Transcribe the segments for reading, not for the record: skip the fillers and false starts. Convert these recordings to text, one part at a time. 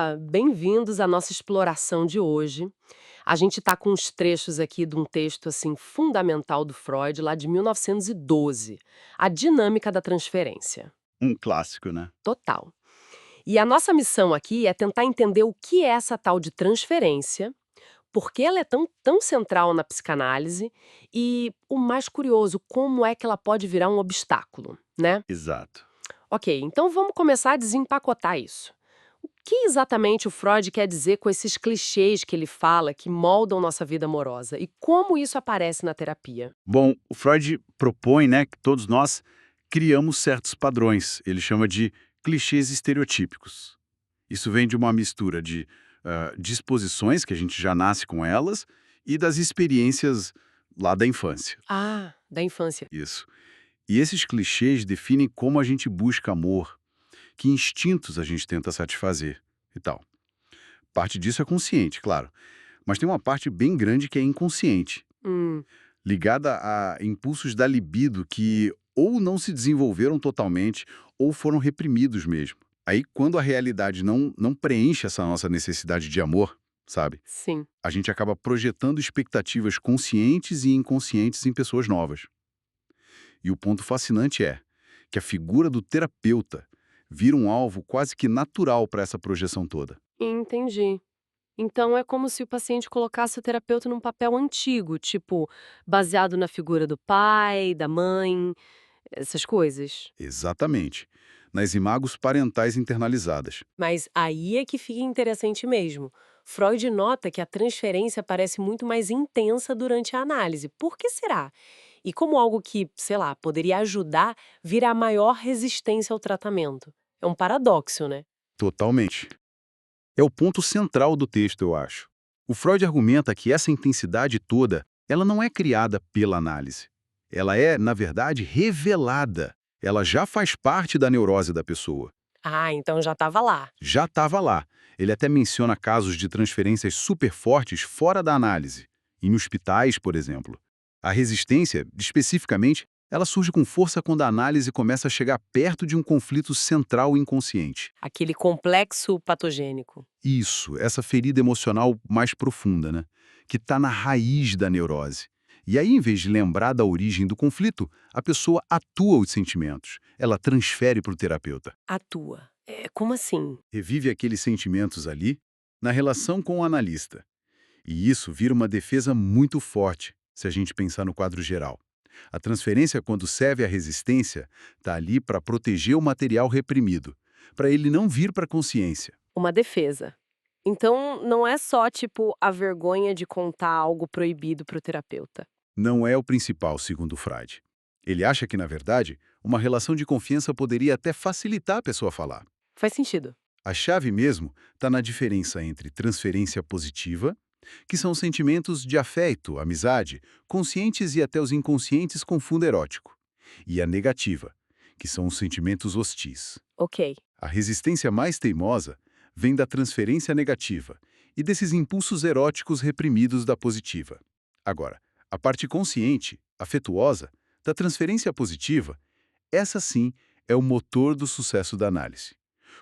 Olá, bem-vindos à nossa exploração de hoje. A gente está com uns trechos aqui de um texto assim fundamental do Freud, lá de 1912, A Dinâmica da Transferência. Um clássico, né? Total. E a nossa missão aqui é tentar entender o que é essa tal de transferência, por que ela é tão central na psicanálise e, o mais curioso, como é que ela pode virar um obstáculo, né? Exato. Ok, então vamos começar a desempacotar isso. O que exatamente o Freud quer dizer com esses clichês que ele fala que moldam nossa vida amorosa e como isso aparece na terapia? Bom, o Freud propõe, né, que todos nós criamos certos padrões. Ele chama de clichês estereotípicos. Isso vem de uma mistura de disposições, que a gente já nasce com elas, e das experiências lá da infância. Ah, da infância. Isso. E esses clichês definem como a gente busca amor, que instintos a gente tenta satisfazer e tal. Parte disso é consciente, claro. Mas tem uma parte bem grande que é inconsciente, Hum, ligada a impulsos da libido que ou não se desenvolveram totalmente ou foram reprimidos mesmo. Aí, quando a realidade não preenche essa nossa necessidade de amor, sabe? sim. A gente acaba projetando expectativas conscientes e inconscientes em pessoas novas. E o ponto fascinante é que a figura do terapeuta vira um alvo quase que natural para essa projeção toda. Entendi. Então é como se o paciente colocasse o terapeuta num papel antigo, tipo, baseado na figura do pai, da mãe, essas coisas. Exatamente. Nas imagos parentais internalizadas. Mas aí é que fica interessante mesmo. Freud nota que a transferência parece muito mais intensa durante a análise. Por que será? E como algo que, sei lá, poderia ajudar, vira a maior resistência ao tratamento. É um paradoxo, né? Totalmente. É o ponto central do texto, eu acho. O Freud argumenta que essa intensidade toda, ela não é criada pela análise. Ela é, na verdade, revelada. Ela já faz parte da neurose da pessoa. Ah, então já estava lá. Já estava lá. Ele até menciona casos de transferências super fortes fora da análise, em hospitais, por exemplo. A resistência, especificamente, ela surge com força quando a análise começa a chegar perto de um conflito central inconsciente. Aquele complexo patogênico. Isso, essa ferida emocional mais profunda, né? Que está na raiz da neurose. E aí, em vez de lembrar da origem do conflito, a pessoa atua os sentimentos. Ela transfere para o terapeuta. Atua. É, como assim? Revive aqueles sentimentos ali na relação com o analista. E isso vira uma defesa muito forte, se a gente pensar no quadro geral. A transferência, quando serve à resistência, está ali para proteger o material reprimido, para ele não vir para a consciência. Uma defesa. Então, não é só, tipo, a vergonha de contar algo proibido para o terapeuta. Não é o principal, segundo Freud. Ele acha que, na verdade, uma relação de confiança poderia até facilitar a pessoa a falar. Faz sentido. A chave mesmo está na diferença entre transferência positiva, que são sentimentos de afeto, amizade, conscientes e até os inconscientes com fundo erótico, e a negativa, que são os sentimentos hostis. Ok. A resistência mais teimosa vem da transferência negativa e desses impulsos eróticos reprimidos da positiva. Agora, a parte consciente, afetuosa, da transferência positiva, essa sim é o motor do sucesso da análise.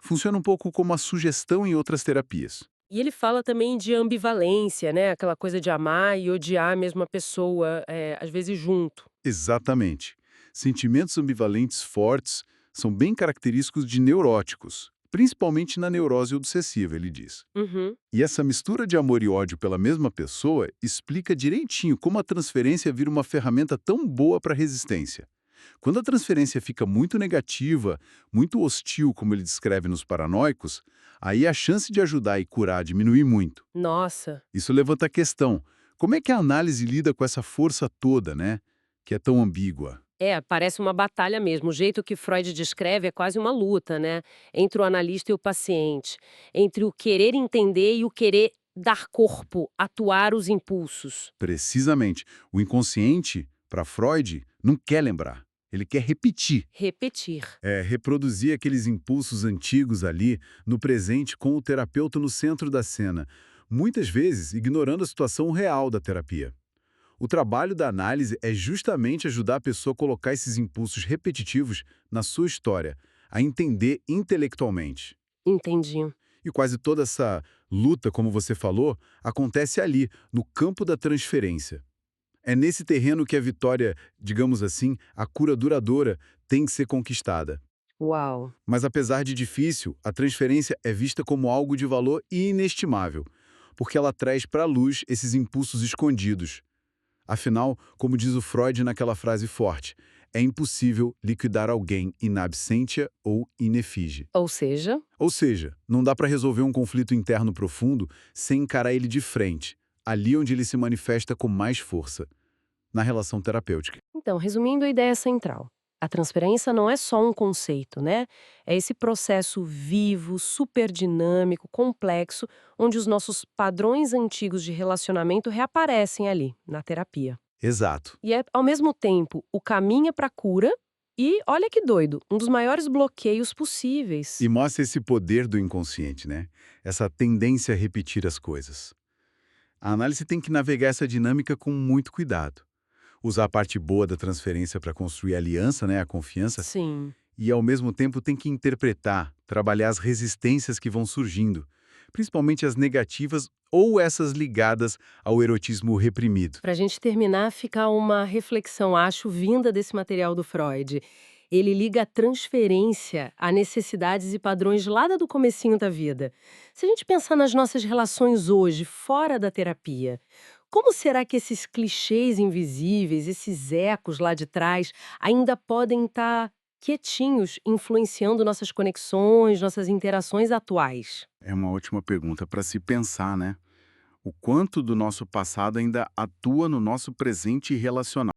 Funciona um pouco como a sugestão em outras terapias. E ele fala também de ambivalência, né? Aquela coisa de amar e odiar a mesma pessoa, às vezes junto. Exatamente. Sentimentos ambivalentes fortes são bem característicos de neuróticos, principalmente na neurose obsessiva, ele diz. Uhum. E essa mistura de amor e ódio pela mesma pessoa explica direitinho como a transferência vira uma ferramenta tão boa para a resistência. Quando a transferência fica muito negativa, muito hostil, como ele descreve nos paranoicos, aí a chance de ajudar e curar diminui muito. Nossa. Isso levanta a questão: como é que a análise lida com essa força toda, né? Que é tão ambígua? É, parece uma batalha mesmo. O jeito que Freud descreve é quase uma luta, né? Entre o analista e o paciente. Entre o querer entender e o querer dar corpo, atuar os impulsos. Precisamente. O inconsciente, para Freud, não quer lembrar. Ele quer repetir. Repetir. Reproduzir aqueles impulsos antigos ali, no presente, com o terapeuta no centro da cena, muitas vezes ignorando a situação real da terapia. O trabalho da análise é justamente ajudar a pessoa a colocar esses impulsos repetitivos na sua história, a entender intelectualmente. Entendi. E quase toda essa luta, como você falou, acontece ali, no campo da transferência. É nesse terreno que a vitória, digamos assim, a cura duradoura, tem que ser conquistada. Uau! Mas apesar de difícil, a transferência é vista como algo de valor inestimável, porque ela traz para a luz esses impulsos escondidos. Afinal, como diz o Freud naquela frase forte, é impossível liquidar alguém in absentia ou in effigie. Ou seja, Ou seja, não dá para resolver um conflito interno profundo sem encarar ele de frente, ali onde ele se manifesta com mais força, na relação terapêutica. então, resumindo a ideia central. A transferência não é só um conceito, né? É esse processo vivo, super dinâmico, complexo, onde os nossos padrões antigos de relacionamento reaparecem ali, na terapia. Exato. E é, ao mesmo tempo, o caminho para a cura e, olha que doido, um dos maiores bloqueios possíveis. E mostra esse poder do inconsciente, né? Essa tendência a repetir as coisas. A análise tem que navegar essa dinâmica com muito cuidado. Usar a parte boa da transferência para construir a aliança, né, a confiança, Sim. e ao mesmo tempo tem que interpretar, trabalhar as resistências que vão surgindo, principalmente as negativas ou essas ligadas ao erotismo reprimido. Para a gente terminar, fica uma reflexão, acho, vinda desse material do Freud. Ele liga a transferência a necessidades e padrões lá do comecinho da vida. Se a gente pensar nas nossas relações hoje, fora da terapia, como será que esses clichês invisíveis, esses ecos lá de trás, ainda podem estar quietinhos, influenciando nossas conexões, nossas interações atuais? É uma ótima pergunta para se pensar, né? O quanto do nosso passado ainda atua no nosso presente relacional.